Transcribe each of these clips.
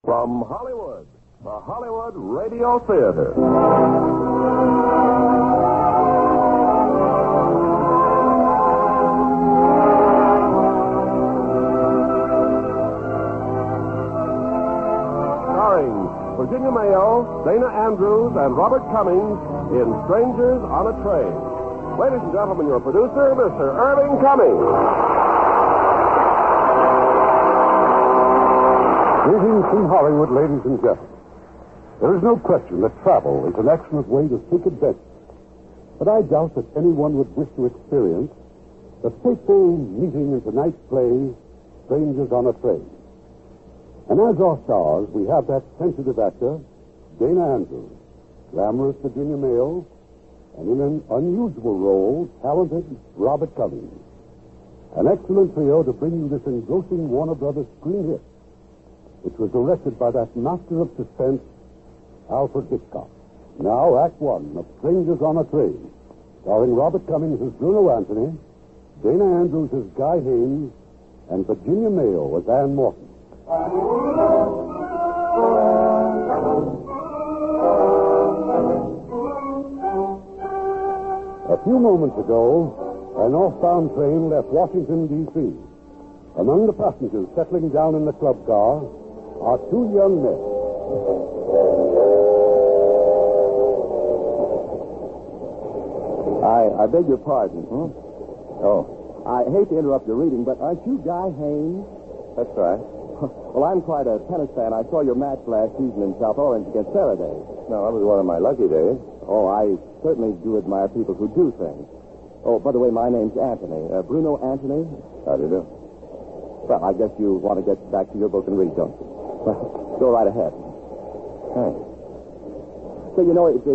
From Hollywood, the Hollywood Radio Theater. Starring Virginia Mayo, Dana Andrews, and Robert Cummings in Strangers on a Train. Ladies and gentlemen, your producer, Mr. Irving Cummings. Greetings from Hollywood, ladies and gentlemen. There is no question that travel is an excellent way to seek adventure. But I doubt that anyone would wish to experience the fateful meeting in tonight's play, Strangers on a Train. And as our stars, we have that sensitive actor, Dana Andrews, glamorous Virginia Mayo, and in an unusual role, talented Robert Cummings. An excellent trio to bring you this engrossing Warner Brothers screen hit, which was directed by that master of suspense, Alfred Hitchcock. Now, Act One of Strangers on a Train, starring Robert Cummings as Bruno Anthony, Dana Andrews as Guy Haynes, and Virginia Mayo as Ann Morton. A few moments ago, a northbound train left Washington, D.C. Among the passengers settling down in the club car are two young men. I beg your pardon. Oh. I hate to interrupt your reading, but aren't you Guy Haynes? That's right. Well, I'm quite a tennis fan. I saw your match last season in South Orange against Faraday. No, that was one of my lucky days. Oh, I certainly do admire people who do things. Oh, by the way, my name's Anthony. Bruno Anthony? How do you do? Well, I guess you want to get back to your book and read, don't you? Go right ahead. Thanks. So, you know, it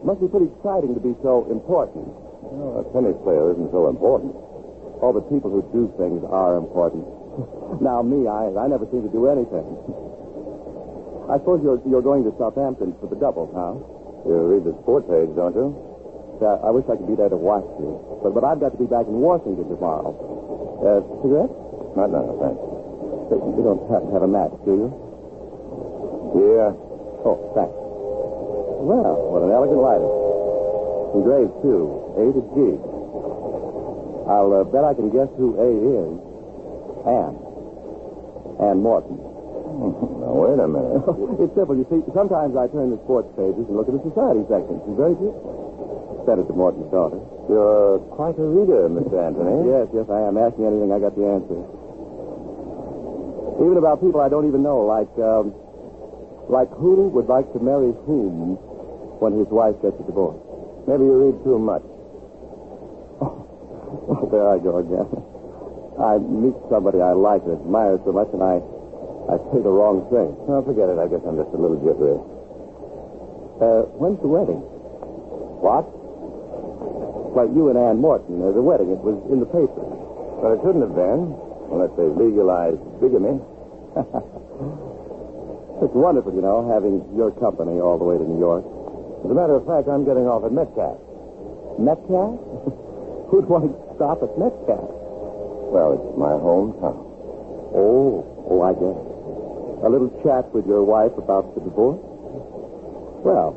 must be pretty exciting to be so important. Well, a tennis player isn't so important. All the people who do things are important. Now, me, I never seem to do anything. I suppose you're going to Southampton for the doubles, huh? You read the sport page, don't you? Yeah, I wish I could be there to watch you. But I've got to be back in Washington tomorrow. Cigarette? Not now, thanks. You don't have a match, do you? Yeah. Oh, thanks. Well, what an elegant lighter. Engraved, too. A to G. I'll bet I can guess who A is. Ann Morton. Now, wait a minute. It's simple. You see, sometimes I turn the sports pages and look at the society section. She's very beautiful. Senator Morton's daughter. You're quite a reader, Mr. Anthony. Yes, I am. Ask me anything, I got the answer. Even about people I don't even know, like who would like to marry whom when his wife gets a divorce. Maybe you read too much. Oh, there I go again. I meet somebody I like and admire so much, and I say the wrong thing. Oh, forget it. I guess I'm just a little jittery. When's the wedding? What? Like you and Ann Morton, the wedding. It was in the paper. Well, it shouldn't have been, unless they legalized bigamy. It's wonderful, you know, having your company all the way to New York. As a matter of fact, I'm getting off at Metcalf. Metcalf? Who'd want to stop at Metcalf? Well, it's my hometown. Oh, I get it. A little chat with your wife about the divorce? Well,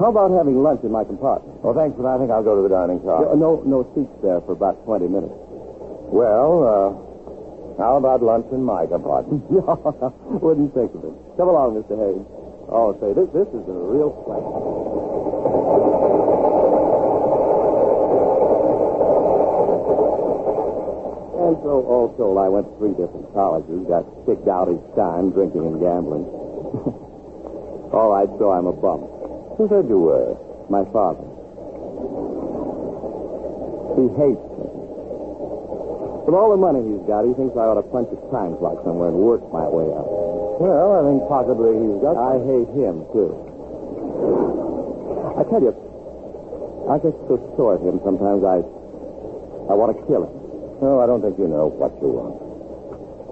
how about having lunch in my compartment? Oh, thanks, but I think I'll go to the dining car. No seats there for about 20 minutes. Well, how about lunch in my compartment? Wouldn't think of it. Come along, Mr. Hayes. Oh, say, this is a real pleasure. And so, all told, I went to 3 different colleges, got kicked out each time, drinking and gambling. All right, so I'm a bum. Who said you were? My father. He hates me. With all the money he's got, he thinks I ought to punch a time clock somewhere and work my way up. Well, I think possibly he's got... I hate him, too. I tell you, I get so sore at him sometimes I want to kill him. Oh, I don't think you know what you want.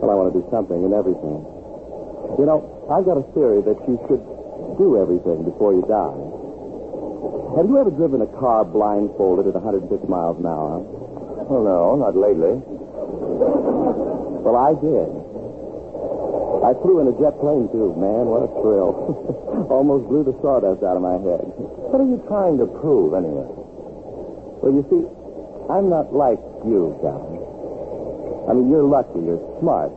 Well, I want to do something and everything. You know, I've got a theory that you should do everything before you die. Have you ever driven a car blindfolded at 150 miles an hour? Well, no, not lately. Well, I did. I flew in a jet plane, too. Man, what a thrill. Almost blew the sawdust out of my head. What are you trying to prove, anyway? Well, you see, I'm not like you, Gavin. I mean, you're lucky. You're smart.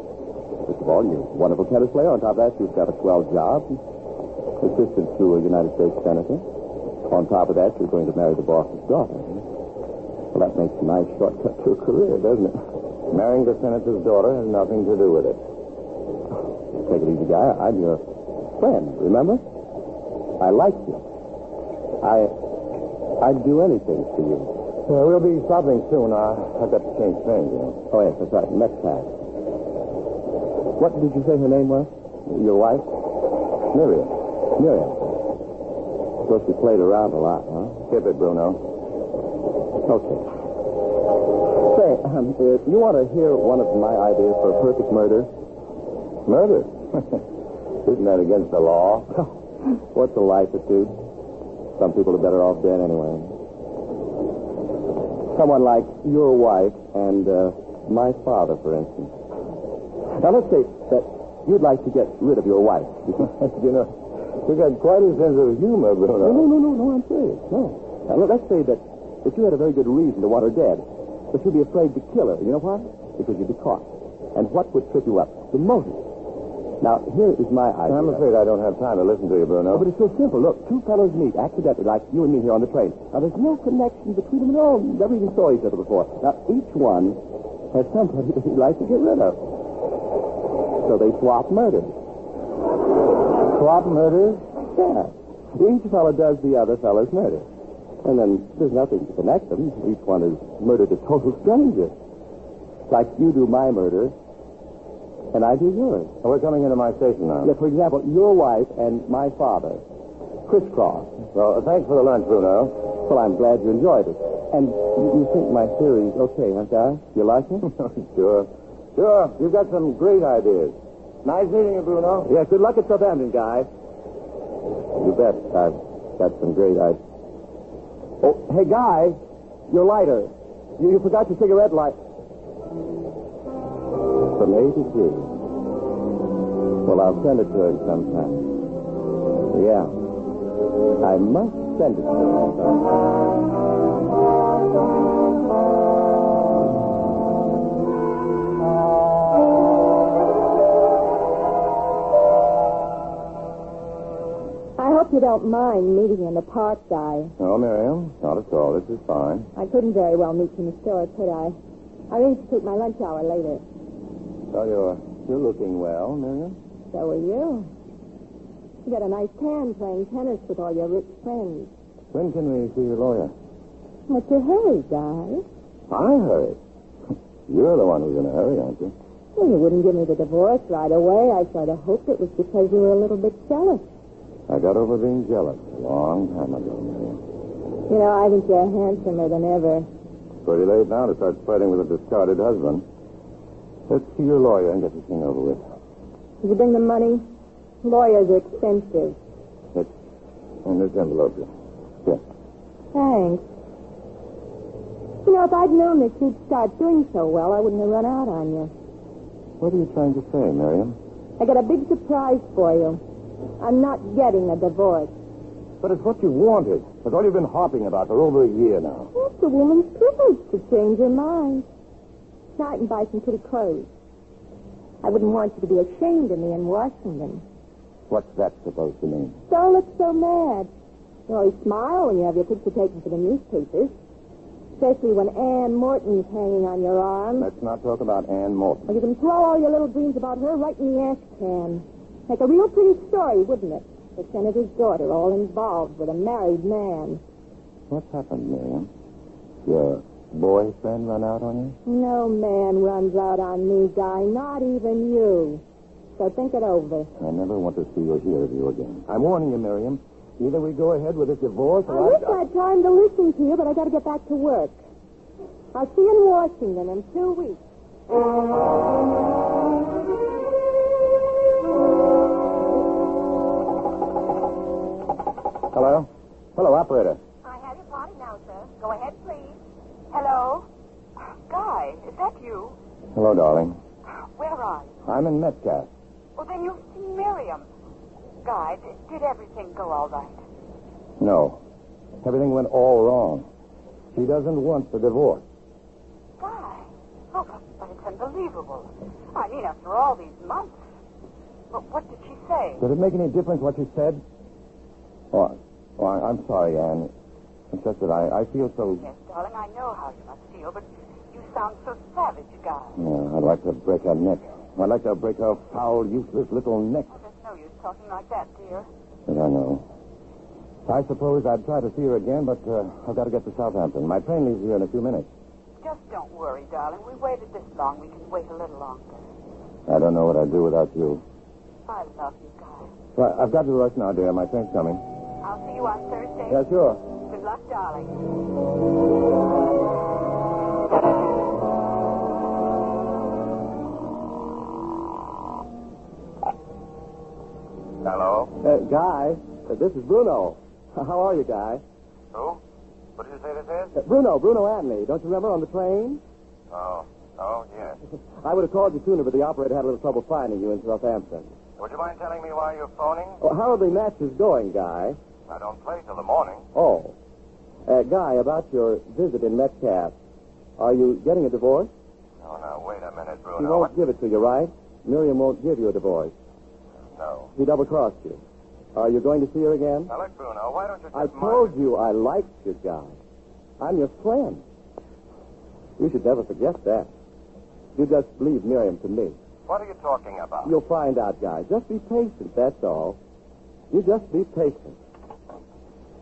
First of all, you're a wonderful tennis player. On top of that, you've got a swell job. Assistant to a United States senator. On top of that, you're going to marry the boss's daughter. Well, that makes a nice shortcut to a career, doesn't it? Marrying the senator's daughter has nothing to do with it. Take it easy, guy. I'm your friend, remember? I like you. I'd do anything for you. We'll be stopping soon. I've got to change trains, you know. Oh, yes, that's right. Metcalf. What did you say her name was? Your wife? Miriam. Miriam. Suppose she played around a lot, huh? Skip it, Bruno. Okay. Say, you want to hear one of my ideas for a perfect murder? Murder? Isn't that against the law? What's a life or two? Some people are better off dead anyway. Someone like your wife and my father, for instance. Now, let's say that you'd like to get rid of your wife. You know, you got quite a sense of humor, Bruno. No, I'm serious. No. Now, let's say that you had a very good reason to want her dead, but you'd be afraid to kill her. You know why? Because you'd be caught. And what would trip you up? The motive. Now, here is my idea. I'm afraid I don't have time to listen to you, Bruno. Oh, but it's so simple. Look, two fellows meet accidentally, like you and me here on the train. Now, there's no connection between them at all. Never even saw each other before. Now, each one has somebody that he'd like to get rid of. So they swap murders. Swap murders? Yeah. Each fellow does the other fellow's murder. And then there's nothing to connect them. Each one has murdered a total stranger. Like you do my murder, and I do yours. Oh, we're coming into my station now. Yeah, for example, your wife and my father. Crisscross. Well, thanks for the lunch, Bruno. Well, I'm glad you enjoyed it. And you think my theory's okay, huh, Guy? You like it? Sure. Sure. You've got some great ideas. Nice meeting you, Bruno. Yeah, good luck at Southampton, Guy. You bet. I've got some great ideas. Oh, hey, Guy, your lighter. You forgot your cigarette light. From A to Z. Well, I'll send it to her sometime. Yeah. I must send it to her sometime. I hope you don't mind meeting in the park, Guy. No, Miriam. Not at all. This is fine. I couldn't very well meet you in the store, could I? I arranged to take my lunch hour later. Well, you're looking well, Miriam. So are you. You got a nice tan playing tennis with all your rich friends. When can we see your lawyer? What's your hurry, Guy? I hurry. You're the one who's in a hurry, aren't you? Well, you wouldn't give me the divorce right away. I sort of hoped it was because you were a little bit jealous. I got over being jealous a long time ago, Miriam. You know, I think you're handsomer than ever. It's pretty late now to start fighting with a discarded husband. Let's see your lawyer and get this thing over with. Did you bring the money? Lawyers are expensive. It's in this envelope here. Here. Thanks. You know, if I'd known that you'd start doing so well, I wouldn't have run out on you. What are you trying to say, Miriam? I got a big surprise for you. I'm not getting a divorce. But it's what you wanted. That's all you've been harping about for over a year now. It's a woman's privilege to change her mind. Now I can buy some pretty clothes. I wouldn't want you to be ashamed of me in Washington. What's that supposed to mean? Don't look so mad. You always smile when you have your picture taken for the newspapers. Especially when Ann Morton's hanging on your arm. Let's not talk about Ann Morton. Or you can throw all your little dreams about her right in the ash can. Make a real pretty story, wouldn't it? The senator's daughter all involved with a married man. What's happened, Miriam? Your boyfriend run out on you? No man runs out on me, Guy. Not even you. So think it over. I never want to see or hear of you again. I'm warning you, Miriam. Either we go ahead with this divorce I or wish I had time to listen to you, but I got to get back to work. I'll see you in Washington in 2 weeks. Hello? Hello, operator. I have your party now, sir. Go ahead, please. Hello? Guy, is that you? Hello, darling. Where are you? I'm in Metcalf. Well, then you'll see Miriam. Guy, did everything go all right? No. Everything went all wrong. She doesn't want the divorce. Guy? Oh, but it's unbelievable. I mean, after all these months. But what did she say? Did it make any difference what she said? Oh, I'm sorry, Anne. It's just that I feel so... Yes, darling, I know how you must feel, but you sound so savage, Guy. Yeah, I'd like to break her neck. I'd like to break her foul, useless little neck. Oh, there's no use talking like that, dear. But I know. I suppose I'd try to see her again, but I've got to get to Southampton. My train leaves here in a few minutes. Just don't worry, darling. We waited this long. We can wait a little longer. I don't know what I'd do without you. I love you, Guy. Well, I've got to rush now, dear. My train's coming. I'll see you on Thursday. Yeah, sure. Good luck, darling. Hello? Guy, this is Bruno. How are you, Guy? Who? What did you say this is? Bruno Anthony. Don't you remember on the train? Oh, yes. I would have called you sooner, but the operator had a little trouble finding you in Southampton. Would you mind telling me why you're phoning? Oh, how are the matches going, Guy? I don't play till the morning. Oh. Guy, about your visit in Metcalf, are you getting a divorce? Oh, now, wait a minute, Bruno. He won't give it to you, right? Miriam won't give you a divorce. No. He double-crossed you. Are you going to see her again? Now, look, Bruno, why don't you just... I told you I liked you, Guy. I'm your friend. You should never forget that. You just leave Miriam to me. What are you talking about? You'll find out, Guy. Just be patient, that's all. You just be patient.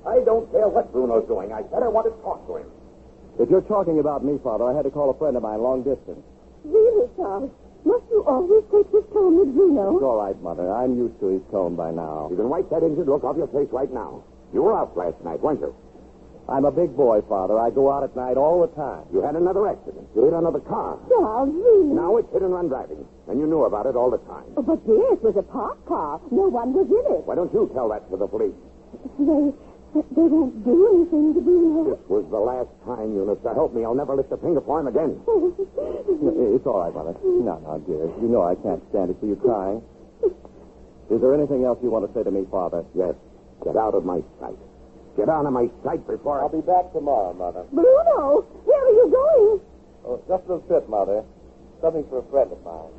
I don't care what Bruno's doing. I said I want to talk to him. If you're talking about me, Father, I had to call a friend of mine long distance. Really, Charles? Must you always take this tone with Bruno? It's all right, Mother. I'm used to his tone by now. You can wipe that injured look off your face right now. You were out last night, weren't you? I'm a big boy, Father. I go out at night all the time. You had another accident. You hit another car. Charles, really? Now it's hit and run driving. And you knew about it all the time. Oh, but dear, it was a parked car. No one was in it. Why don't you tell that to the police? They won't do anything to Bruno. This was the last time, Eunice. So help me, I'll never lift a finger for him again. It's all right, Mother. No, dear. You know I can't stand to see you crying. Is there anything else you want to say to me, Father? Yes. Get out of my sight. Get out of my sight before I'll be back tomorrow, Mother. Bruno, where are you going? Oh, just a little trip, Mother. Something for a friend of mine.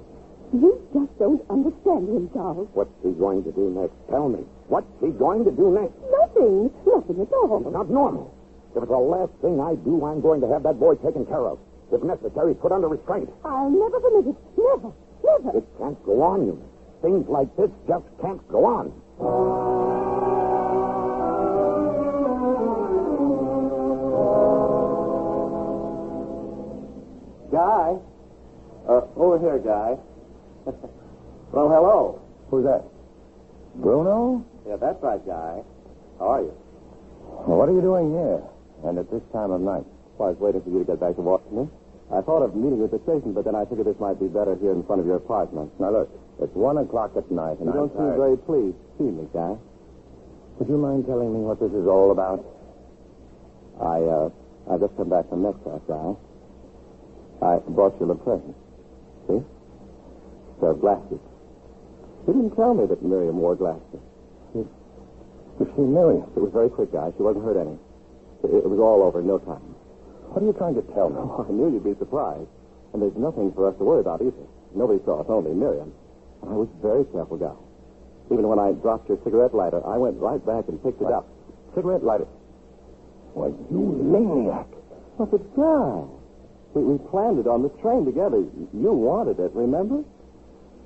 You just don't understand him, Charles. What's he going to do next? Tell me. What's he going to do next? Nothing. Nothing at all. It's not normal. If it's the last thing I do, I'm going to have that boy taken care of. If necessary, put under restraint. I'll never permit it. Never. Never. It can't go on, Eunice. Things like this just can't go on. Guy? Over here, Guy. Well, hello. Who's that? Bruno? Yeah, that's right, Guy. How are you? Well, what are you doing here? And at this time of night? Well, I was waiting for you to get back to Washington. I thought of meeting you at the station, but then I figured this might be better here in front of your apartment. Now, look, it's 1 o'clock at night, and You don't seem very pleased to see me, Guy. Would you mind telling me what this is all about? I just come back from Metcalf, Guy. I brought you a little present. See? A pair of glasses. You didn't tell me that Miriam wore glasses. Was she Miriam? It was very quick, Guy. She wasn't hurt any. It was all over in no time. What are you trying to tell me? I knew you'd be surprised. And there's nothing for us to worry about either. Nobody saw us, only Miriam. And I was very careful, Guy. Even when I dropped your cigarette lighter, I went right back and picked it up. Cigarette lighter. Why, you maniac. But the Guy. We planned it on the train together. You wanted it, remember?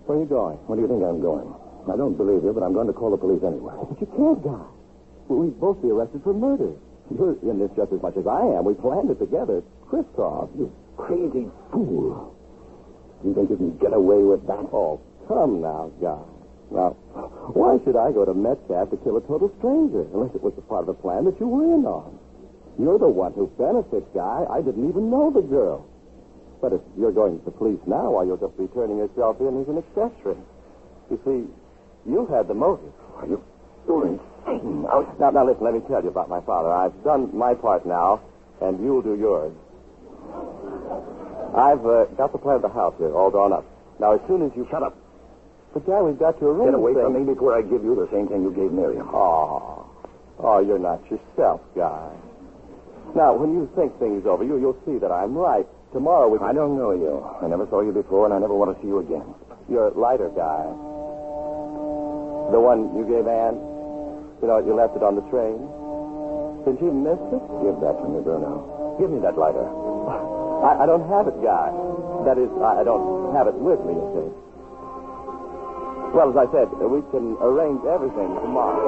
Where are you going? Where do you think I'm going? I don't believe you, but I'm going to call the police anyway. But you can't, Guy. We'd both be arrested for murder. You're in this just as much as I am. We planned it together. Crisscross. You crazy fool. You think you can get away with that? Oh, come now, Guy. Now, why should I go to Metcalf to kill a total stranger, unless it was a part of the plan that you were in on? You're the one who benefits, Guy. I didn't even know the girl. But if you're going to the police now, why, you'll just be turning yourself in as an accessory. You see, you had the motive. Are you? You're insane. Now, listen, let me tell you about my father. I've done my part now, and you'll do yours. I've got the plan of the house here all drawn up. Now, as soon as you... Shut up. But, Guy, we've got to arrange Get away from things. me before I give you the same thing you gave Miriam. Oh, you're not yourself, Guy. Now, when you think things over, you'll see that I'm right. Tomorrow we can... I don't know you. I never saw you before, and I never want to see you again. Your lighter, Guy. The one you gave Anne. You know, you left it on the train. Did you miss it? Give that to me, Bruno. Give me that lighter. I don't have it, Guy. That is, I don't have it with me, you see. Well, as I said, we can arrange everything tomorrow.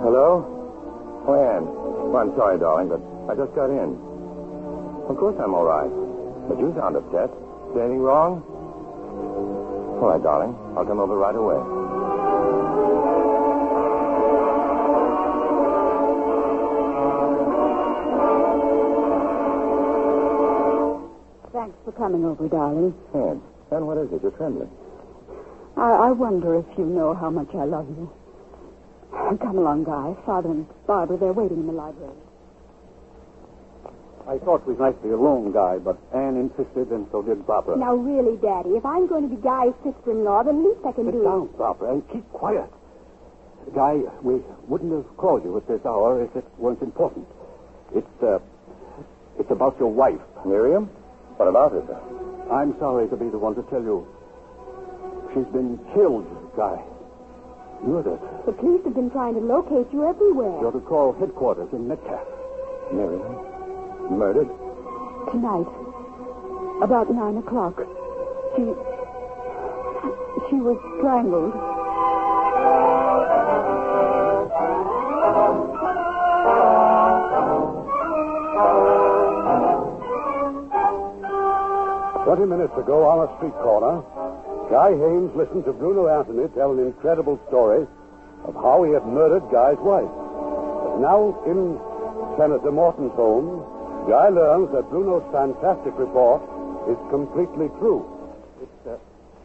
Hello? Oh, Ann. Well, I'm sorry, darling, but I just got in. Of course I'm all right. But you sound upset. Is there anything wrong? All right, darling. I'll come over right away. Thanks for coming over, darling. Ann, what is it? You're trembling. I wonder if you know how much I love you. Come along, Guy. Father and Barbara, they're waiting in the library. I thought we'd like to be alone, Guy, but Anne insisted, and so did Barbara. Now, really, Daddy, if I'm going to be Guy's sister-in-law, the least I can Sit do down, Barbara, and keep quiet. Guy, we wouldn't have called you at this hour if it weren't important. It's about your wife. Miriam? What about it? I'm sorry to be the one to tell you. She's been killed, Guy. Murdered. The police have been trying to locate you everywhere. You're to call headquarters in Metcalf. Miriam? Murdered? Tonight, about 9 o'clock, she was strangled. 20 minutes ago, on a street corner, Guy Haynes listened to Bruno Anthony tell an incredible story of how he had murdered Guy's wife. But now, in Senator Morton's home, Guy learns that Bruno's fantastic report is completely true.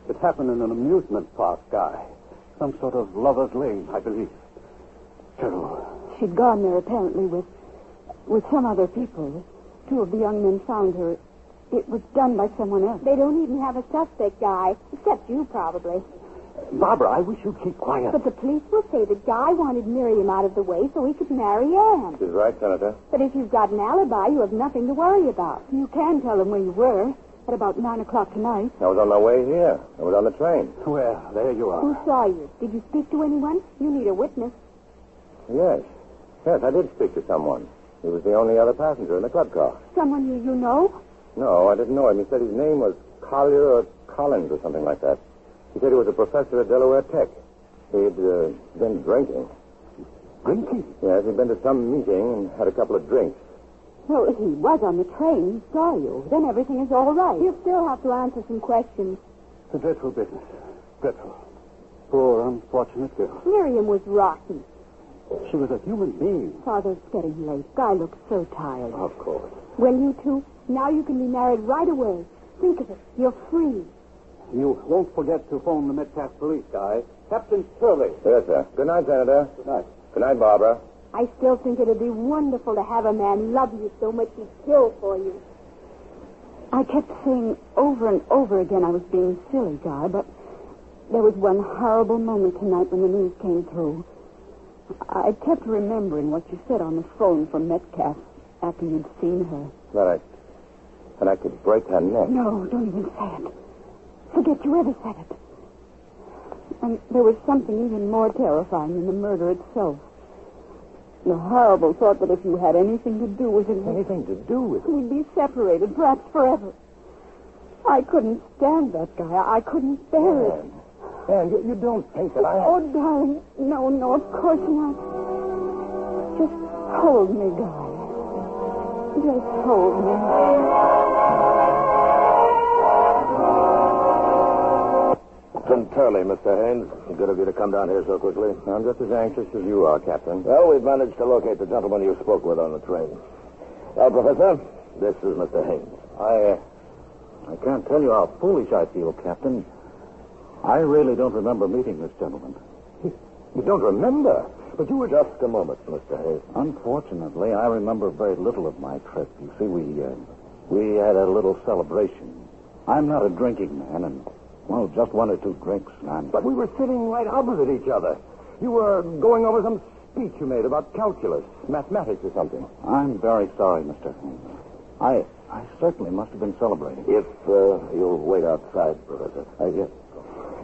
It happened in an amusement park, Guy. Some sort of lover's lane, I believe. Terrible. She'd gone there apparently with some other people. 2 of the young men found her. It was done by someone else. They don't even have a suspect, Guy, except you, probably. Barbara, I wish you'd keep quiet. But the police will say that Guy wanted Miriam out of the way so he could marry Anne. She's right, Senator. But if you've got an alibi, you have nothing to worry about. You can tell them where you were at about 9 o'clock tonight. I was on my way here. I was on the train. Well, there you are. Who saw you? Did you speak to anyone? You need a witness. Yes. Yes, I did speak to someone. He was the only other passenger in the club car. Someone you know? No, I didn't know him. He said his name was Collier or Collins or something like that. He said he was a professor at Delaware Tech. He'd been drinking. Drinking? Yes, he'd been to some meeting and had a couple of drinks. Well, he was on the train. He saw you. Then everything is all right. You still have to answer some questions. It's a dreadful business. Dreadful. Poor, unfortunate girl. Miriam was rotten. She was a human being. Father, it's getting late. Guy looks so tired. Of course. Well, you two, now you can be married right away. Think of it. You're free. You won't forget to phone the Metcalf police, Guy. Captain Shirley. Yes, sir. Good night, Senator. Good night. Good night, Barbara. I still think it'd be wonderful to have a man love you so much he'd kill for you. I kept saying over and over again I was being silly, Guy, but there was one horrible moment tonight when the news came through. I kept remembering what you said on the phone from Metcalf after you'd seen her. That I could break her neck. No, don't even say it. Forget you ever said it. And there was something even more terrifying than the murder itself. The horrible thought that if you had anything to do with it... Anything to do with it? We'd be separated, perhaps forever. I couldn't stand that guy. I couldn't bear it. Anne, you don't think that I... Oh, darling. No, of course not. Just hold me, Guy. Just hold me. Turley, Mr. Haynes. Good of you to come down here so quickly. I'm just as anxious as you are, Captain. Well, we've managed to locate the gentleman you spoke with on the train. Well, Professor, this is Mr. Haynes. I can't tell you how foolish I feel, Captain. I really don't remember meeting this gentleman. You don't remember? But you were... Just a moment, Mr. Hayes. Unfortunately, I remember very little of my trip. You see, we had a little celebration. I'm not a drinking man, and, well, just one or two drinks, and But we were sitting right opposite each other. You were going over some speech you made about calculus, mathematics or something. I'm very sorry, Mr. Hayes. I certainly must have been celebrating. If you'll wait outside, Professor. Yes.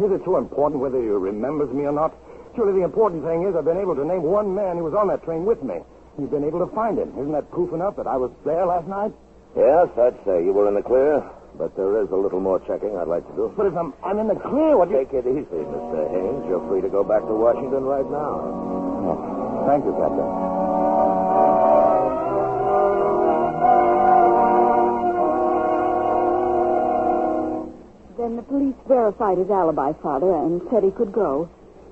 Is it so important whether he remembers me or not? Surely the important thing is I've been able to name one man who was on that train with me. You've been able to find him. Isn't that proof enough that I was there last night? Yes, I'd say you were in the clear. But there is a little more checking I'd like to do. But if I'm in the clear, what do you... Take it easy, Mr. Haynes. You're free to go back to Washington right now. Oh, thank you, Captain. Then the police verified his alibi, Father, and said he could go.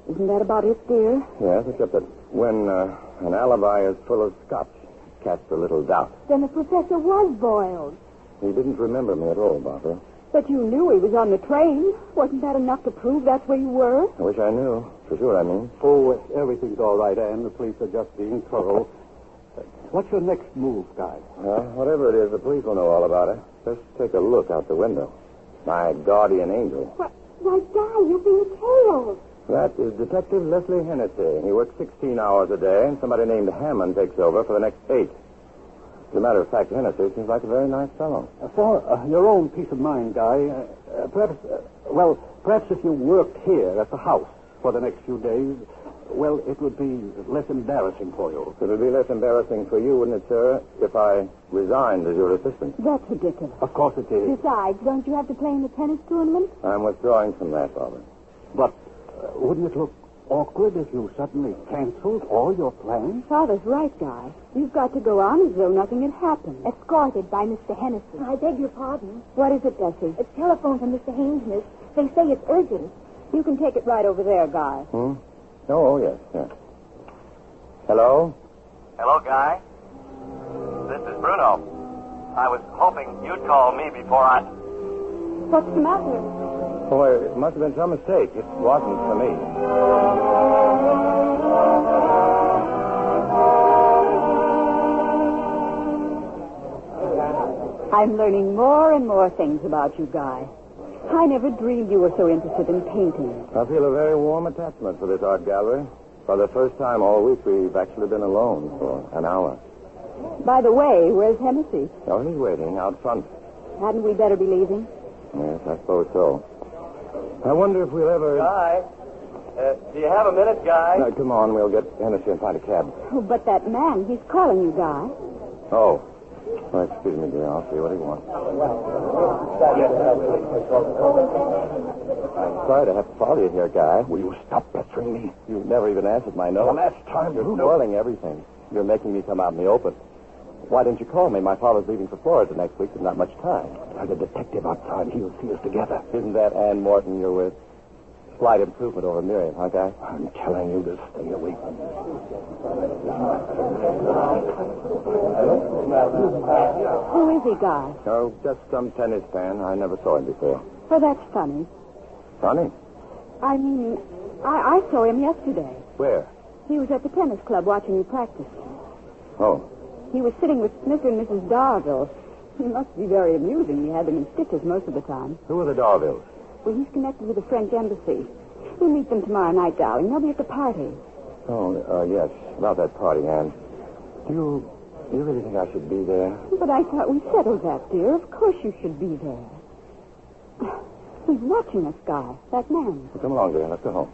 Isn't that about it, dear? Yes, except that when an alibi is full of scotch, casts a little doubt. Then the professor was boiled. He didn't remember me at all, Barbara. But you knew he was on the train. Wasn't that enough to prove that's where you were? I wish I knew. For sure, I mean. Oh, everything's all right, Anne. The police are just being thorough. What's your next move, Guy? Well, whatever it is, the police will know all about it. Just take a look out the window. My guardian angel. Why, Guy, you're being tailed. That is Detective Leslie Hennessy. He works 16 hours a day, and somebody named Hammond takes over for the next 8. As a matter of fact, Hennessy seems like a very nice fellow. For your own peace of mind, Guy, perhaps if you worked here at the house for the next few days, well, it would be less embarrassing for you. It would be less embarrassing for you, wouldn't it, sir, if I resigned as your assistant? That's ridiculous. Of course it is. Besides, don't you have to play in the tennis tournament? I'm withdrawing from that, Father. But wouldn't it look awkward if you suddenly canceled all your plans? Father's right, Guy. You've got to go on as though nothing had happened. Escorted by Mr. Hennessy. I beg your pardon. What is it, Bessie? A telephone from Mr. Haynes, miss. They say it's urgent. You can take it right over there, Guy. Oh, yes. Hello? Hello, Guy. This is Bruno. I was hoping you'd call me before I... What's the matter? Oh, it must have been some mistake. It wasn't for me. I'm learning more and more things about you, Guy. I never dreamed you were so interested in painting. I feel a very warm attachment for this art gallery. For the first time all week, we've actually been alone for an hour. By the way, where's Hennessy? Oh, he's waiting out front. Hadn't we better be leaving? Yes, I suppose so. I wonder if we'll ever... Guy? Do you have a minute, Guy? No, come on, we'll get Hennessy and find a cab. Oh, but that man, he's calling you, Guy. Oh. Well, excuse me, dear. I'll see what he wants. I'm sorry to have to follow you here, Guy. Will you stop pestering me? You never even answered my note. The last time You're spoiling everything. You're making me come out in the open. Why didn't you call me? My father's leaving for Florida next week. There's not much time. There's a detective outside. He'll see us together. Isn't that Ann Morton you're with? Slight improvement over Miriam, huh, Guy? I'm telling you to stay away from me. Who is he, Guy? Oh, just some tennis fan. I never saw him before. Oh, that's funny. Funny. I mean, I saw him yesterday. Where? He was at the tennis club watching you practice. Oh. He was sitting with Mr. and Mrs. Darville. He must be very amusing. He had them in stitches most of the time. Who are the Darvilles? Well, he's connected with the French embassy. We'll meet them tomorrow night, darling. They'll be at the party. Oh, yes. About that party, Anne. Do you really think I should be there? But I thought we settled that, dear. Of course you should be there. He's watching us, Guy. That man. Well, come along, dear. Let's go home.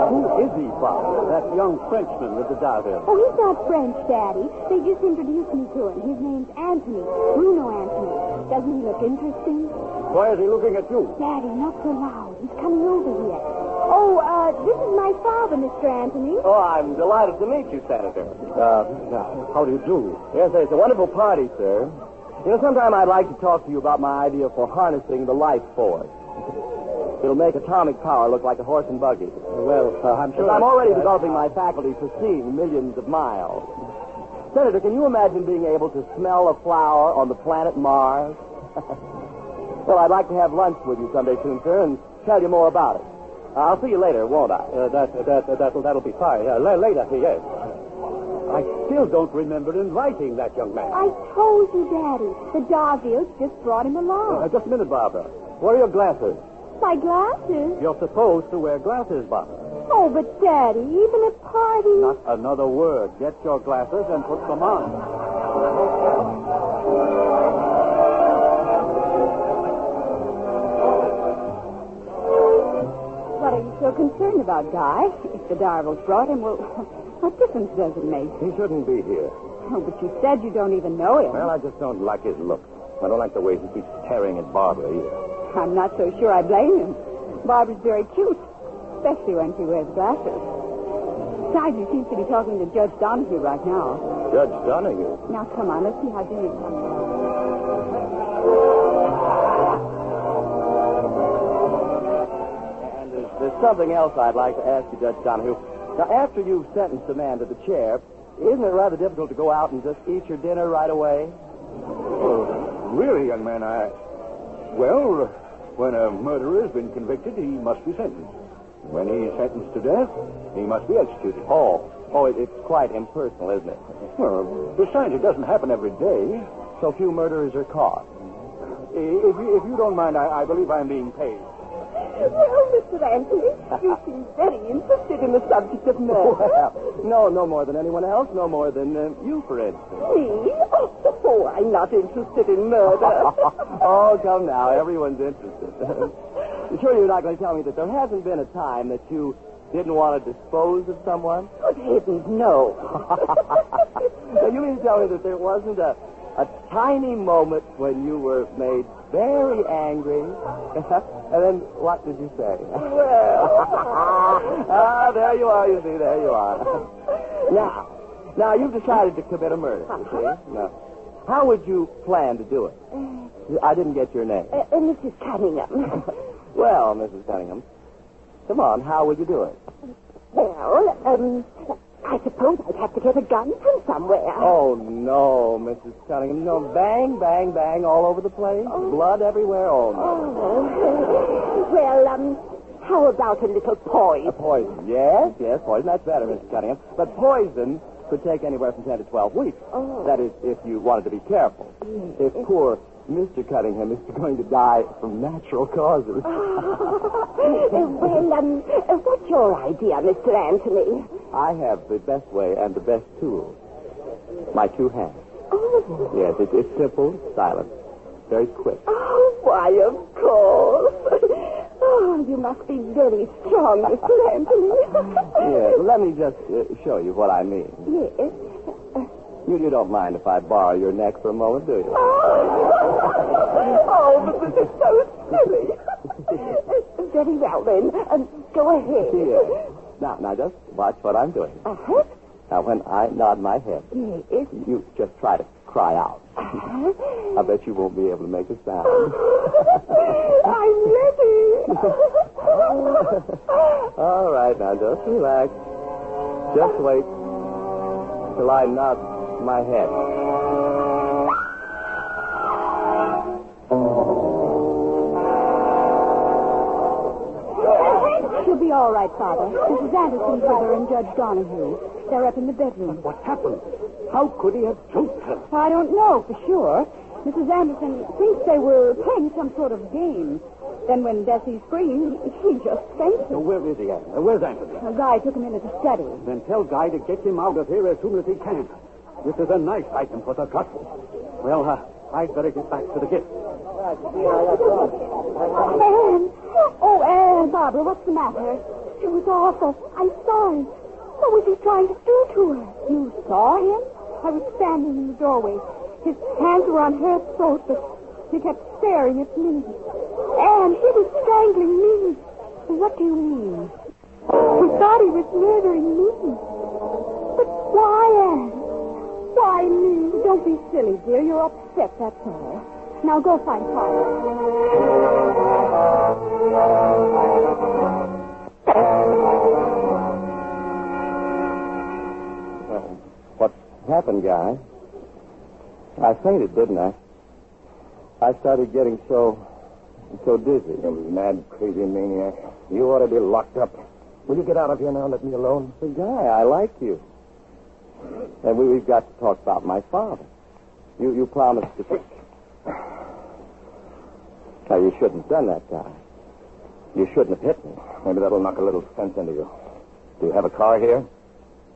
Who is he, Father? That young Frenchman with the Darville. Oh, he's not French, Daddy. They just introduced me to him. His name's Anthony. Bruno Anthony. Doesn't he look interesting? Why is he looking at you? Daddy, not so loud. He's coming over here. Oh, this is my father, Mr. Anthony. Oh, I'm delighted to meet you, Senator. How do you do? Yes, it's a wonderful party, sir. You know, sometime I'd like to talk to you about my idea for harnessing the life force. It'll make atomic power look like a horse and buggy. Well, I'm sure... I'm already developing my faculty for seeing millions of miles. Senator, can you imagine being able to smell a flower on the planet Mars? Well, I'd like to have lunch with you someday soon, sir, and tell you more about it. I'll see you later, won't I? That'll be fine. Later, yes. I still don't remember inviting that young man. I told you, Daddy. The Darvilles just brought him along. Just a minute, Barbara. Where are your glasses? My glasses? You're supposed to wear glasses, Barbara. Oh, but Daddy, even at parties... Not another word. Get your glasses and put them on. What are you so concerned about, Guy? If the Darvilles brought him, well, what difference does it make? He shouldn't be here. Oh, but you said you don't even know him. Well, I just don't like his look. I don't like the way he keeps staring at Barbara either. I'm not so sure I blame him. Barbara's very cute, especially when she wears glasses. Besides, he seems to be talking to Judge Donahue right now. Judge Donahue? Now, come on, let's see how Jimmy comes along. And there's something else I'd like to ask you, Judge Donahue. Now, after you've sentenced a man to the chair, isn't it rather difficult to go out and just eat your dinner right away? Oh, really, young man, Well, when a murderer has been convicted, he must be sentenced. When he's sentenced to death, he must be executed. It's quite impersonal, isn't it? Well, besides, it doesn't happen every day. So few murderers are caught. If you don't mind, I believe I'm being paid. Well, Mr. Anthony, you seem very interested in the subject of murder. Well, no more than anyone else, no more than you, for instance. Me? Oh, I'm not interested in murder. Oh, come now, everyone's interested. You sure you're not going to tell me that there hasn't been a time that you didn't want to dispose of someone? Good heavens, no. Now, you mean to tell me that there wasn't a tiny moment when you were made very angry? And then what did you say? Well... there you are, you see, there you are. Now, you've decided to commit a murder, you see? Now, how would you plan to do it? I didn't get your name. Mrs. Cunningham. Well, Mrs. Cunningham, come on, how would you do it? Well, I suppose I'd have to get a gun from somewhere. Oh, no, Mrs. Cunningham. No, bang, bang, bang all over the place. Oh. Blood everywhere. Oh, no. Oh. Well, how about a little poison? Poison. Yes, poison. That's better, Mrs. Cunningham. But poison could take anywhere from 10 to 12 weeks. Oh. That is, if you wanted to be careful. If poor Mr. Cunningham is going to die from natural causes. Well, what's your idea, Mr. Anthony? I have the best way and the best tool. My two hands. Oh. Yes, it's simple, silent, very quick. Oh, why, of course. Oh, you must be very strong, Mr. Anthony. Yes, let me just show you what I mean. Yes. You don't mind if I borrow your neck for a moment, do you? Oh, but this is so silly. Very well, then. Go ahead. Yes. Now, just watch what I'm doing. Uh-huh. Now, when I nod my head, yes, you just try to cry out. Uh-huh. I bet you won't be able to make a sound. I'm ready. All right, now, just relax. Just wait till I nod my head. She'll be all right, Father. Mrs. Anderson's with her and Judge Donahue. They're up in the bedroom. What happened? How could he have choked her? I don't know for sure. Mrs. Anderson thinks they were playing some sort of game. Then when Bessie screamed, he just fainted. So where is he at? Where's Anthony? A guy took him into the study. Then tell Guy to get him out of here as soon as he can. This is a nice item for the trust. Well, I'd better get back to the gift. Anne! Oh, Anne! Barbara, what's the matter? It was awful. I saw him. What was he trying to do to her? You saw him? I was standing in the doorway. His hands were on her throat, but he kept staring at me. And he was strangling me. What do you mean? He thought he was murdering me. But why, Anne? Why me? Don't be silly, dear. You're upset, that's all. Now go find Father. What happened, Guy? I fainted, didn't I? I started getting so I'm so dizzy. You mad, crazy maniac. You ought to be locked up. Will you get out of here now and let me alone? The guy, I like you. And we've got to talk about my father. You promised to... Now, you shouldn't have done that, guy. You shouldn't have hit me. Maybe that'll knock a little sense into you. Do you have a car here?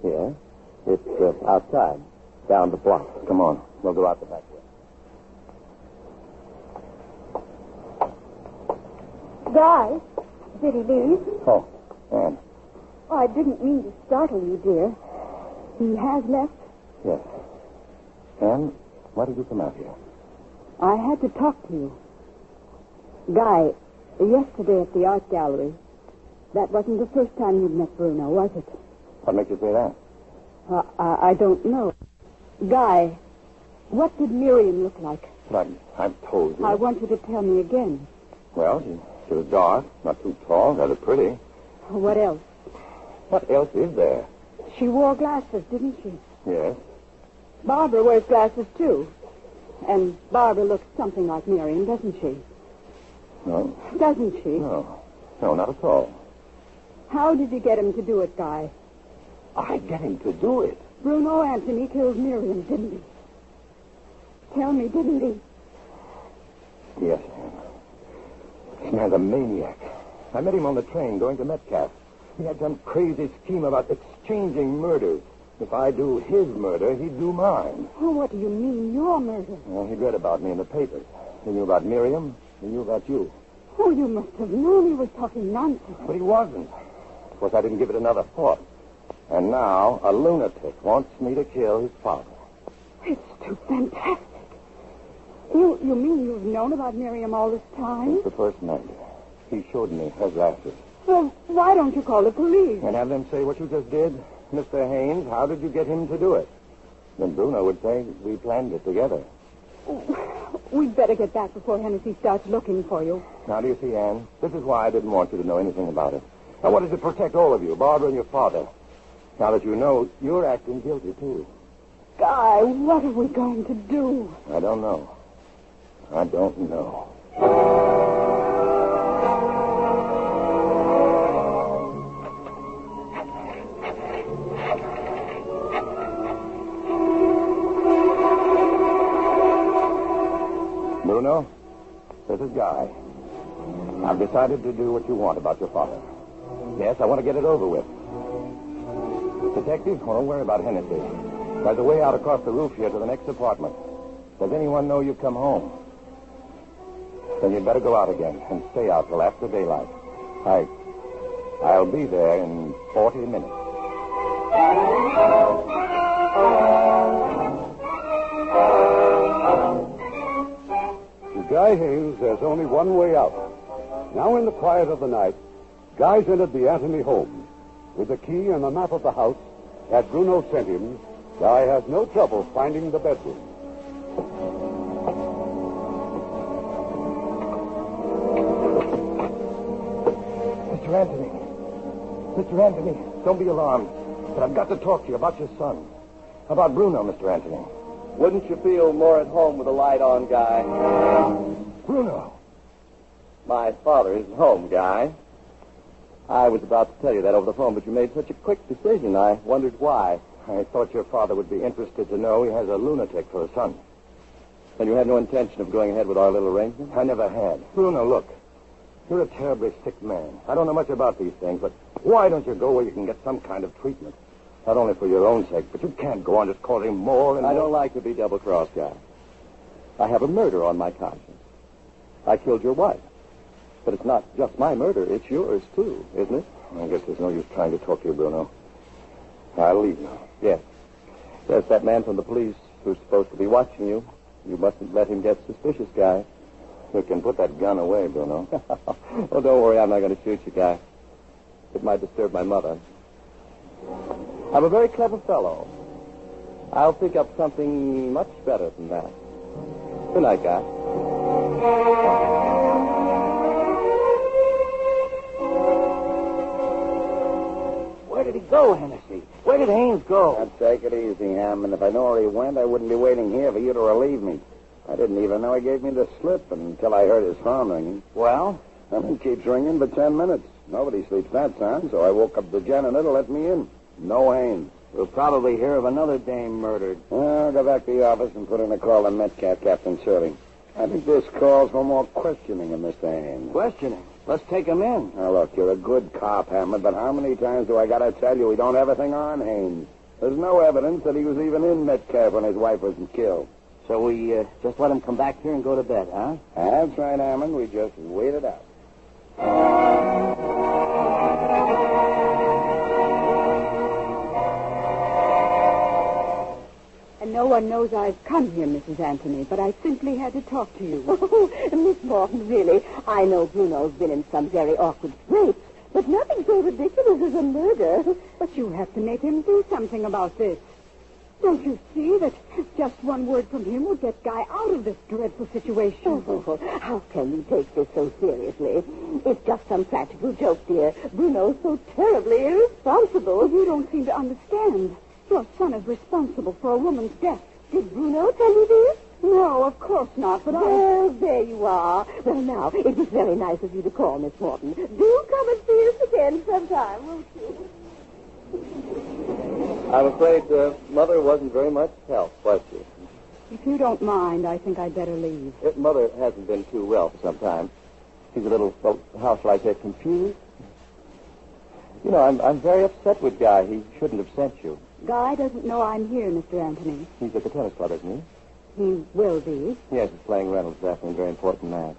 Yeah. It's outside, down the block. Come on. We'll go out the back way. Guy, did he leave? Oh, Anne. Oh, I didn't mean to startle you, dear. He has left? Yes. Anne, why did you come out here? I had to talk to you. Guy, yesterday at the art gallery, that wasn't the first time you'd met Bruno, was it? What makes you say that? I don't know. Guy, what did Miriam look like? But I've told you. I want you to tell me again. Well, she was dark, not too tall, rather pretty. What else? What else is there? She wore glasses, didn't she? Yes. Barbara wears glasses, too. And Barbara looks something like Miriam, doesn't she? No. Doesn't she? No. No, not at all. How did you get him to do it, Guy? I get him to do it. Bruno Anthony killed Miriam, didn't he? Tell me, didn't he? Yes, Anne. This man's a maniac. I met him on the train going to Metcalf. He had some crazy scheme about exchanging murders. If I do his murder, he'd do mine. Oh, what do you mean, your murder? Well, he'd read about me in the papers. He knew about Miriam. He knew about you. Oh, you must have known he was talking nonsense. But he wasn't. Of course, I didn't give it another thought. And now a lunatic wants me to kill his father. It's too fantastic. You mean you've known about Miriam all this time? Since the first night. He showed me her glasses. Well, why don't you call the police? And have them say what you just did? Mr. Haynes, how did you get him to do it? Then Bruno would say we planned it together. We'd better get back before Hennessy starts looking for you. Now, do you see, Anne? This is why I didn't want you to know anything about it. I wanted to protect all of you, Barbara and your father. Now that you know, you're acting guilty, too. Guy, what are we going to do? I don't know. I don't know. Bruno, this is Guy. I've decided to do what you want about your father. Yes, I want to get it over with. Detective, don't worry about Hennessy. There's a way out across the roof here to the next apartment. Does anyone know you've come home? Then you'd better go out again and stay out till after daylight. I'll be there in 40 minutes. To Guy Haynes, there's only one way out. Now in the quiet of the night, Guy's entered the Anthony home. With the key and a map of the house that Bruno sent him, Guy has no trouble finding the bedroom. Mr. Anthony, don't be alarmed. But I've got to talk to you about your son. About Bruno, Mr. Anthony. Wouldn't you feel more at home with the light on, Guy? Bruno. My father isn't home, Guy. I was about to tell you that over the phone, but you made such a quick decision. I wondered why. I thought your father would be interested to know he has a lunatic for a son. And you had no intention of going ahead with our little arrangement? I never had. Bruno, look. You're a terribly sick man. I don't know much about these things, but why don't you go where you can get some kind of treatment? Not only for your own sake, but you can't go on just causing more and more. I don't like to be double-crossed, Guy. I have a murder on my conscience. I killed your wife. But it's not just my murder. It's yours, too, isn't it? I guess there's no use trying to talk to you, Bruno. I'll leave now. Yes. There's that man from the police who's supposed to be watching you. You mustn't let him get suspicious, Guy. You can put that gun away, Bruno. Oh, don't worry. I'm not going to shoot you, Guy. It might disturb my mother. I'm a very clever fellow. I'll think up something much better than that. Good night, Guy. Where did he go, Hennessy? Where did Haynes go? Now, take it easy, Hammond. If I know where he went, I wouldn't be waiting here for you to relieve me. I didn't even know he gave me the slip until I heard his phone ringing. Well? I mean, it keeps ringing for 10 minutes. Nobody sleeps that time, so I woke up the janitor to let me in. No Haynes. We'll probably hear of another dame murdered. I'll go back to the office and put in a call to Metcalf, Captain Shirley. I think this calls for more questioning of Mr. Haynes. Questioning? Let's take him in. Now, look, you're a good cop, Hammond, but how many times do I got to tell you we don't have a thing on Haynes? There's no evidence that he was even in Metcalf when his wife was killed. So we just let him come back here and go to bed, huh? That's right, Hammond. We just wait it out. And no one knows I've come here, Mrs. Anthony, but I simply had to talk to you. Oh, Miss Morton, really, I know Bruno's been in some very awkward scrapes, but nothing so ridiculous as a murder. But you have to make him do something about this. Don't you see that just one word from him would get Guy out of this dreadful situation? Oh, how can you take this so seriously? It's just some practical joke, dear. Bruno's so terribly irresponsible. Well, you don't seem to understand. Your son is responsible for a woman's death. Did Bruno tell you this? No, of course not, but Well, there you are. Well, now, it was very nice of you to call, Miss Morton. Do come and see us again sometime, won't you? I'm afraid Mother wasn't very much help, was she? If you don't mind, I think I'd better leave. Mother hasn't been too well for some time. She's a little, well, how shall I say, confused. You know, I'm very upset with Guy. He shouldn't have sent you. Guy doesn't know I'm here, Mr. Anthony. He's at the tennis club, isn't he? He will be. Yes, he's playing Reynolds this afternoon, a very important match.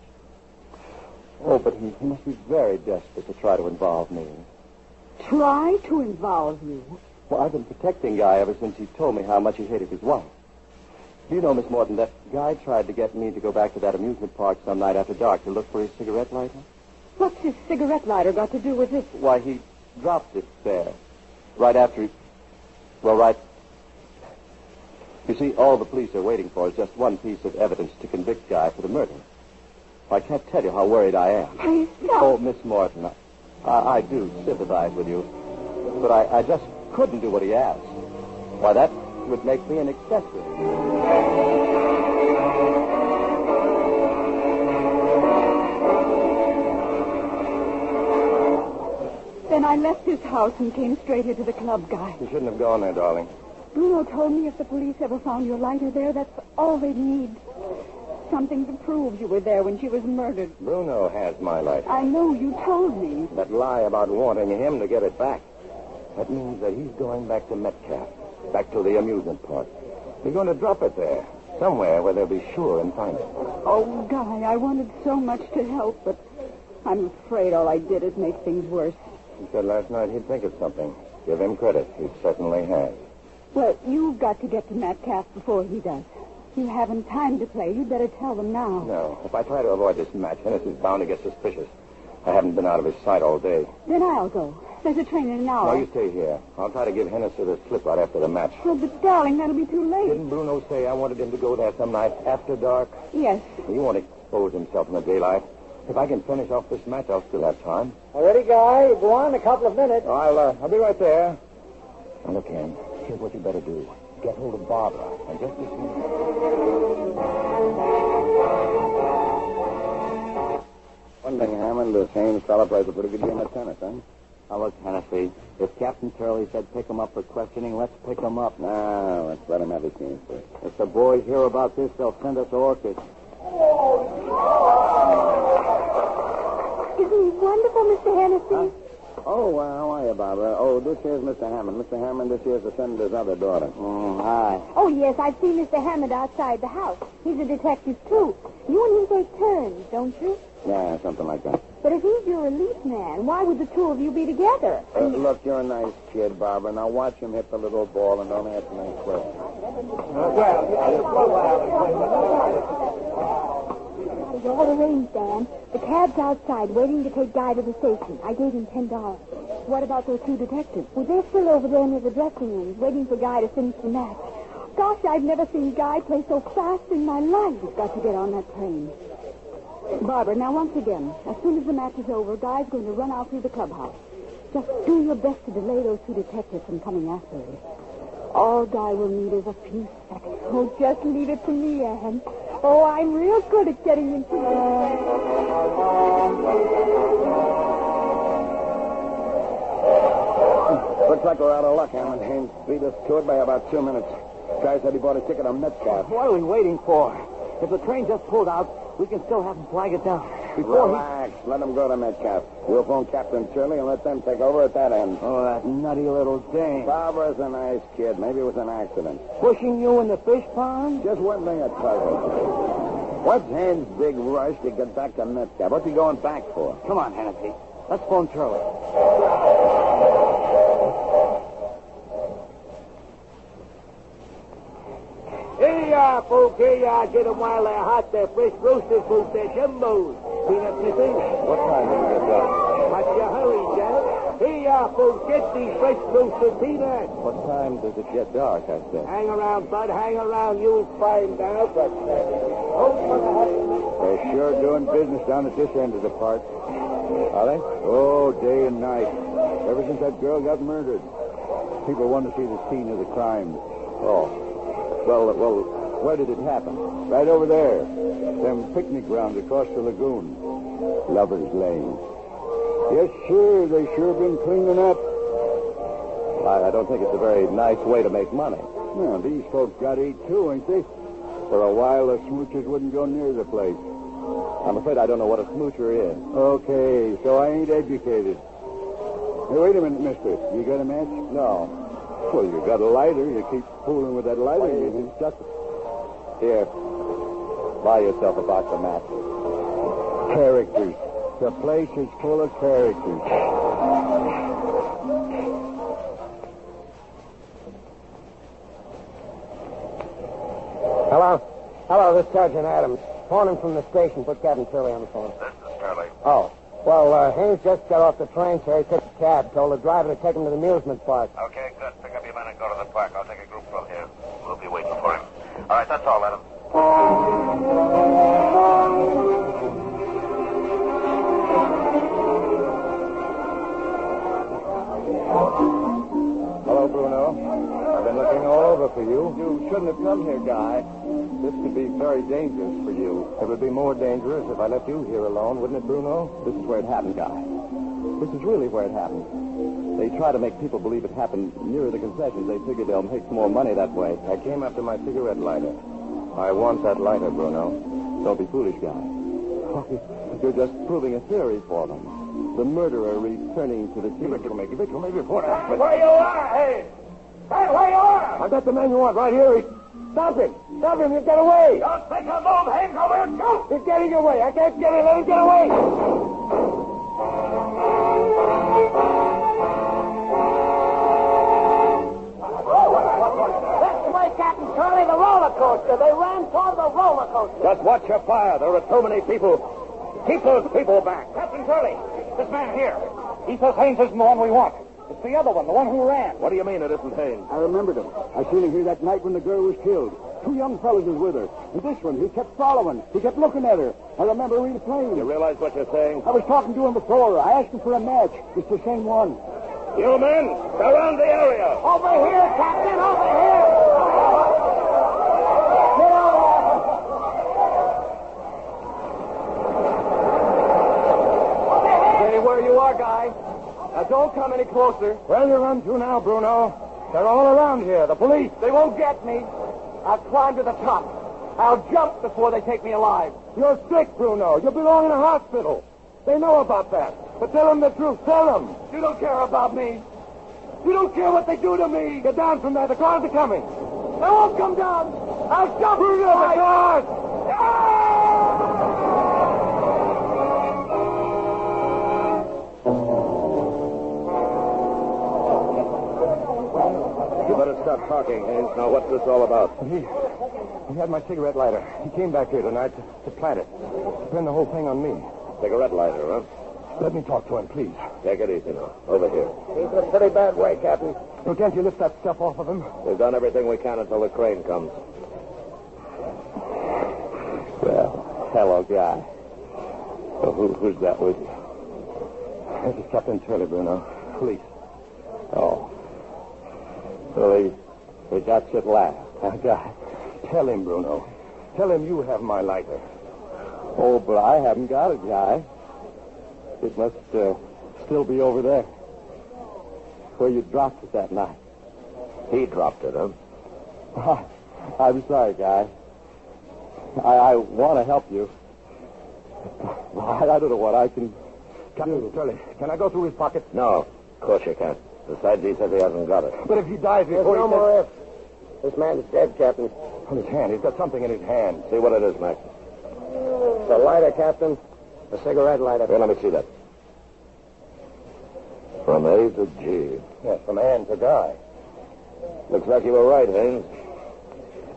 Oh, but he must be very desperate to try to involve me. Try to involve you. Well, I've been protecting Guy ever since he told me how much he hated his wife. Do you know, Miss Morton, that Guy tried to get me to go back to that amusement park some night after dark to look for his cigarette lighter? What's his cigarette lighter got to do with this? Why, he dropped it there. Right after he... Well, right... You see, all the police are waiting for is just one piece of evidence to convict Guy for the murder. I can't tell you how worried I am. Please, no. Oh, Miss Morton, I do sympathize with you. But I just couldn't do what he asked. Why, that would make me an accessory. Then I left his house and came straight here to the club, Guy. You shouldn't have gone there, darling. Bruno told me if the police ever found your lighter there, that's all they'd need. Something to prove you were there when she was murdered. Bruno has my lighter. I know, you told me. That lie about wanting him to get it back. That means that he's going back to Metcalf, back to the amusement park. He's going to drop it there, somewhere where they'll be sure and find it. Oh, Guy, I wanted so much to help, but I'm afraid all I did is make things worse. He said last night he'd think of something. Give him credit. He certainly has. Well, you've got to get to Metcalf before he does. You haven't time to play. You'd better tell them now. No. If I try to avoid this match, Hennis is bound to get suspicious. I haven't been out of his sight all day. Then I'll go. There's a train in an hour. No, you stay here. I'll try to give Hennis the slip right after the match. Oh, but, darling, that'll be too late. Didn't Bruno say I wanted him to go there some night after dark? Yes. He won't expose himself in the daylight. If I can finish off this match, I'll still have time. All ready, Guy? Go on, a couple of minutes. Oh, I'll be right there. Now, look, Ken, here's what you better do. Get hold of Barbara. And just as soon... One thing, Hammond, this Haynes fella plays a pretty good game of tennis, huh? Now, look, Hennessy, if Captain Turley said pick him up for questioning, let's pick him up. No, let's let him have his chance first. If the boys hear about this, they'll send us orchids. Isn't he wonderful, Mr. Hennessy? Oh, how are you, Barbara? Oh, this here's Mr. Hammond. Mr. Hammond, this here's the senator's other daughter. Hi. Oh, yes, I've seen Mr. Hammond outside the house. He's a detective, too. You and him take turns, don't you? Yeah, something like that. But if he's your elite man, why would the two of you be together? Look, you're a nice kid, Barbara. Now watch him hit the little ball and don't answer any questions. It's all arranged, Dan. The cab's outside, waiting to take Guy to the station. I gave him $10. What about those two detectives? Well, they're still over there near the dressing rooms, waiting for Guy to finish the match. Gosh, I've never seen Guy play so fast in my life. He's got to get on that train. Barbara, now once again, as soon as the match is over, Guy's going to run out through the clubhouse. Just do your best to delay those two detectives from coming after him. All Guy will need is a few seconds. Oh, just leave it to me, Anne. Oh, I'm real good at getting into it. Looks like we're out of luck, Hammond. Haynes beat us to it by about 2 minutes. Guy said he bought a ticket on Metcalf. What are we waiting for? If the train just pulled out, we can still have him flag it down. Relax. Let him go to Metcalf. We'll phone Captain Shirley and let them take over at that end. Oh, that nutty little dame. Barbara's a nice kid. Maybe it was an accident. Pushing you in the fish pond? Just one thing that puzzles me. What's Haynes' big rush to get back to Metcalf? What's he going back for? Come on, Hennessy. Let's phone Turley. Here you are, folks. Here you are. Get them while they're hot. They're fresh roasted, folks. They're Jimbos. Peanut sniffing. What time did you get done? What's your hurry, Janet? Here you are, folks. Get these fresh roasted peanuts. What time does it get dark, I said? Hang around, bud. Hang around. You'll find out. But They're sure doing business down at this end of the park. Are they? Oh, day and night. Ever since that girl got murdered. People want to see the scene of the crime. Oh. Well, where did it happen? Right over there. Them picnic grounds across the lagoon. Lover's Lane. Yes, sir. They sure been cleaning up. I don't think it's a very nice way to make money. Well, these folks got to eat too, ain't they? For a while, the smoochers wouldn't go near the place. I'm afraid I don't know what a smoocher is. Okay, so I ain't educated. Hey, wait a minute, mister. You got a match? No. Well, you got a lighter. You keep fooling with that lighter. It's just... Here. Buy yourself a box of matches. Characters. The place is full of characters. Hello, this is Sergeant Adams. Phoning from the station. Put Captain Turley on the phone. This is Turley. Oh. Well, Haynes just got off the train, so he took a cab. Told the driver to take him to the amusement park. Okay, good. Pick up your men and go to the park. I'll take a group from here. We'll be waiting for him. All right, that's all, Adam. Hello, Bruno. I've been looking all over for you. You shouldn't have come here, Guy. This could be very dangerous for you. It would be more dangerous if I left you here alone, wouldn't it, Bruno? This is where it happened, Guy. This is really where it happened. They try to make people believe it happened near the concessions. They figure they'll make more money that way. I came after my cigarette lighter. I want that lighter, Bruno. Don't be foolish, Guy. You're just proving a theory for them. The murderer returning to the scene. Where you are, hey! Hey, where you are! I got the man you want right here. Stop him! Stop him! He'll get away! Don't take a move, Haynes. Over here, shoot! He's getting away. I can't get him. Let him get away! This way, Captain Charlie, the roller coaster. They ran toward the roller coaster. Just watch your fire. There are too many people. Keep those people back. Captain Turley, this man here. He says Haynes isn't the one we want. It's the other one, the one who ran. What do you mean it isn't Haynes? I remembered him. I seen him here that night when the girl was killed. 2 young fellas was with her. And this one, he kept following. He kept looking at her. I remember reading plain. You realize what you're saying? I was talking to him before. I asked him for a match. It's the same one. You men, surround the area. Over here, Captain, over here! Get over there! Stay where you are, Guy. Now, don't come any closer. Where you run to now, Bruno? They're all around here. The police. They won't get me. I'll climb to the top. I'll jump before they take me alive. You're sick, Bruno. You belong in a hospital. They know about that. But tell them the truth. Tell them. You don't care about me. You don't care what they do to me. Get down from there. The cars are coming. They won't come down. I'll jump. Bruno, the cars! You better stop talking, Haynes. Now, what's this all about? He had my cigarette lighter. He came back here tonight to plant it. Pin the whole thing on me. Cigarette lighter, huh? Let me talk to him, please. Take it easy now. Over here. He's in a pretty bad way, Captain. Well, can't you lift that stuff off of him? We've done everything we can until the crane comes. Well, hello, Guy. Who's that with you? This is Captain Turley, Bruno. Police. Oh. So they got you at last. Now, Guy, tell him, Bruno. Tell him you have my lighter. Oh, but I haven't got it, Guy. It must still be over there. Where you dropped it that night. He dropped it, huh? I'm sorry, Guy. I want to help you. I don't know what I can Captain Curly, can I go through his pockets? No, of course you can't. Besides, he says he hasn't got it. But if he dies There's before no he more ifs. This man's dead, Captain. On his hand. He's got something in his hand. See what it is, Mac. It's a lighter, Captain. A cigarette lighter. Here, let me see that. From A to G. Yes, from Ann to Guy. Looks like you were right, Haynes.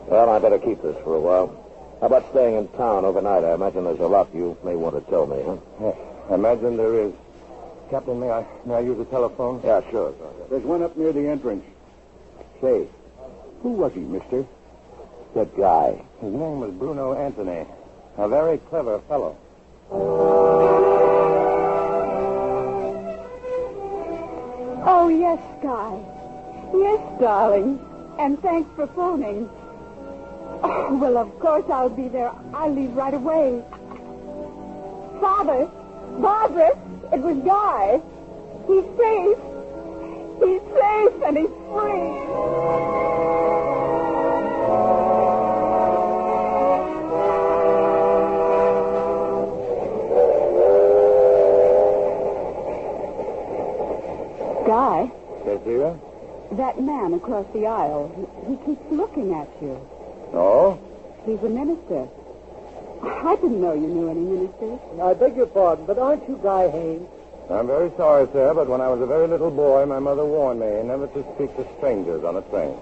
Well, I better keep this for a while. How about staying in town overnight? I imagine there's a lot you may want to tell me, huh? Yes, I imagine there is. Captain, may I use the telephone? Yeah, sure. There's one up near the entrance. Say, who was he, mister? That guy. His name was Bruno Anthony. A very clever fellow. Oh, yes, Guy. Yes, darling. And thanks for phoning. Oh, well, of course I'll be there. I'll leave right away. Father! Barbara! It was Guy. He's safe. He's safe and he's free. Guy, Yes, dear? that man across the aisle, he keeps looking at you. Oh? He's a minister. I didn't know you knew any ministers. I beg your pardon, but aren't you Guy Haynes? I'm very sorry, sir, but when I was a very little boy, my mother warned me never to speak to strangers on a train.